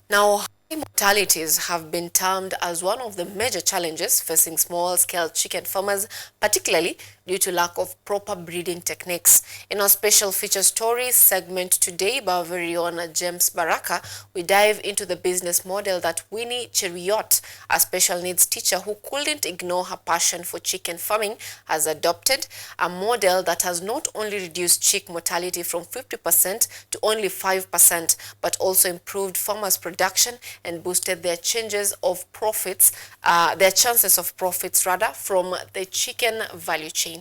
Now, high mortalities have been termed as one of the major challenges facing small-scale chicken farmers, particularly due to lack of proper breeding techniques. In our special feature story segment today by our very own James Baraka, we dive into the business model that Winnie Cheruiyot, a special needs teacher who couldn't ignore her passion for chicken farming, has adopted, a model that has not only reduced chick mortality from 50% to only 5%, but also improved farmers' production and boosted their chances of profits from the chicken value chain.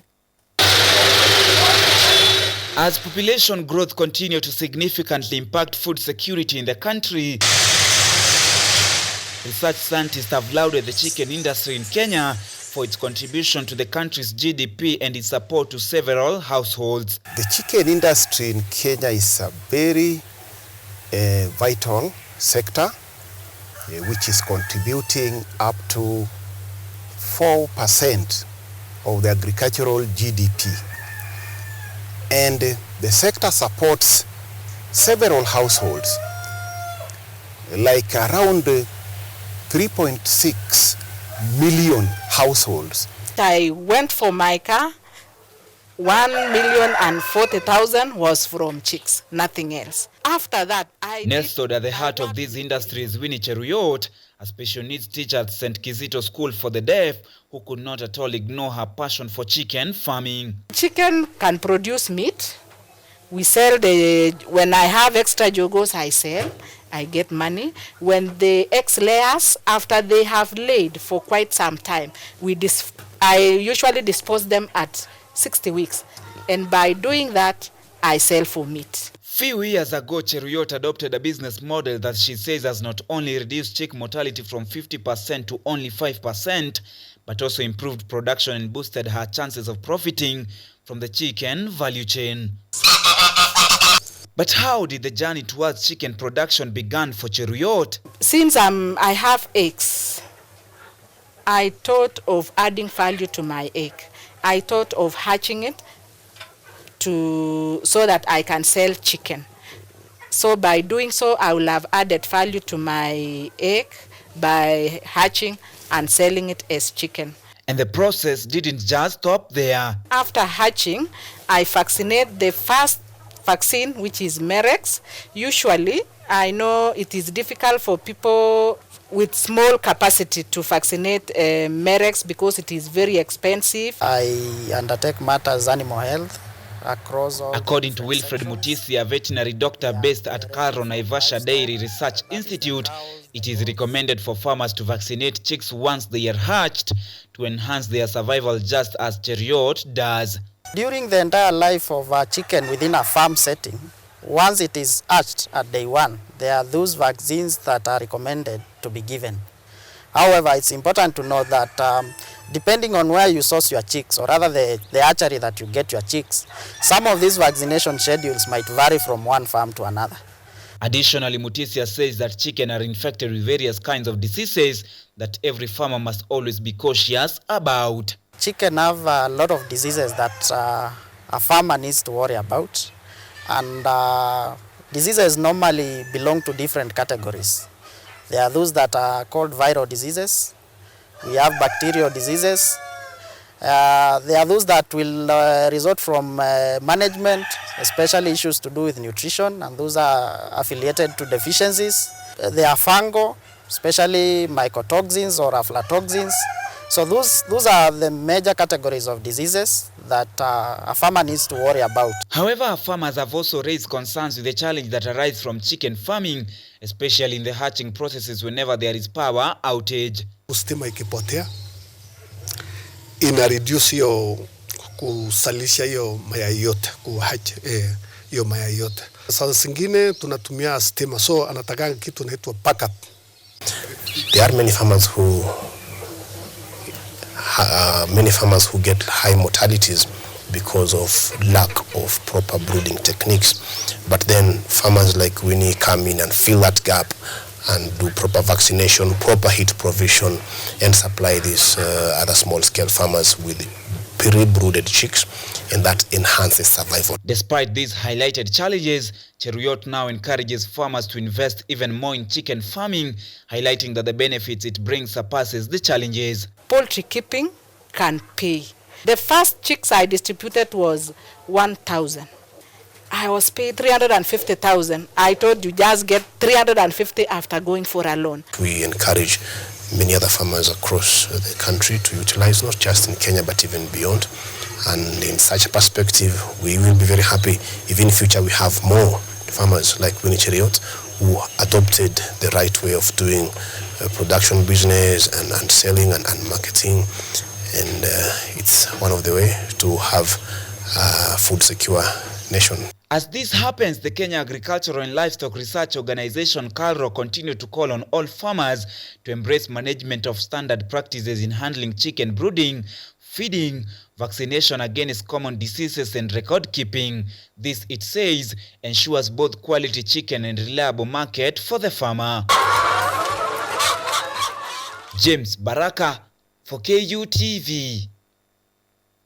As population growth continues to significantly impact food security in the country, research scientists have lauded the chicken industry in Kenya for its contribution to the country's GDP and its support to several households. The chicken industry in Kenya is a very vital sector, which is contributing up to 4% of the agricultural GDP. And the sector supports several households, like around 3.6 million households. I went for my car. 1,040,000 was from chicks, nothing else. After that, nestled at the heart of these industries, Winnie Cheruiyot, a special needs teacher at St. Kizito School for the Deaf, who could not at all ignore her passion for chicken farming. Chicken can produce meat. We sell when I have extra jogos, I sell. I get money. When the eggs layers, after they have laid for quite some time, I usually dispose them at 60 weeks. And by doing that, I sell for meat. Few years ago, Cheruiyot adopted a business model that she says has not only reduced chick mortality from 50% to only 5%, but also improved production and boosted her chances of profiting from the chicken value chain. But how did the journey towards chicken production begin for Cheruiyot? Since I have eggs, I thought of adding value to my egg. I thought of hatching it so that I can sell chicken. So by doing so, I will have added value to my egg by hatching and selling it as chicken. And the process didn't just stop there. After hatching, I vaccinate the first vaccine, which is Merex. Usually, I know it is difficult for people with small capacity to vaccinate Merex because it is very expensive. I undertake matters animal health across all. According to Wilfred Mutisi, a veterinary doctor based at Karo Naivasha Dairy Research Institute, it is recommended for farmers to vaccinate chicks once they are hatched to enhance their survival, just as Cheruiyot does. During the entire life of a chicken within a farm setting, once it is hatched at day one, there are those vaccines that are recommended to be given. However, it's important to know that depending on where you source your chicks, or rather the hatchery that you get your chicks, some of these vaccination schedules might vary from one farm to another. Additionally, Mutisia says that chicken are infected with various kinds of diseases that every farmer must always be cautious about. Chicken have a lot of diseases that a farmer needs to worry about. And diseases normally belong to different categories. There are those that are called viral diseases. We have bacterial diseases. There are those that will result from management, especially issues to do with nutrition, and those are affiliated to deficiencies. There are fungal, especially mycotoxins or aflatoxins. So those are the major categories of diseases that a farmer needs to worry about. However, farmers have also raised concerns with the challenge that arises from chicken farming, especially in the hatching processes whenever there is power outage. Stima ikipotea ina reduce hiyo kusalisha hiyo mayai yote, kuhatch hiyo mayai yote. Sasa zingine tunatumia stima, so anataka kitu inaitwa backup. There are many farmers who get high mortalities because of lack of proper brooding techniques. But then farmers like Winnie come in and fill that gap and do proper vaccination, proper heat provision, and supply these other small-scale farmers with pre-brooded chicks, and that enhances survival. Despite these highlighted challenges, Cheruiyot now encourages farmers to invest even more in chicken farming, highlighting that the benefits it brings surpasses the challenges. Poultry keeping can pay. The first chicks I distributed was 1,000. I was paid 350,000. I told you just get 350 after going for a loan. We encourage many other farmers across the country to utilize, not just in Kenya but even beyond. And in such a perspective, we will be very happy if in future we have more farmers like Winnie Cheruiyot who adopted the right way of doing production business and selling and marketing. And it's one of the way to have a food secure nation. As this happens, the Kenya Agricultural and Livestock Research Organization KALRO continue to call on all farmers to embrace management of standard practices in handling chicken brooding, feeding, vaccination against common diseases and record keeping. This, it says, ensures both quality chicken and reliable market for the farmer. James Baraka for KUTV.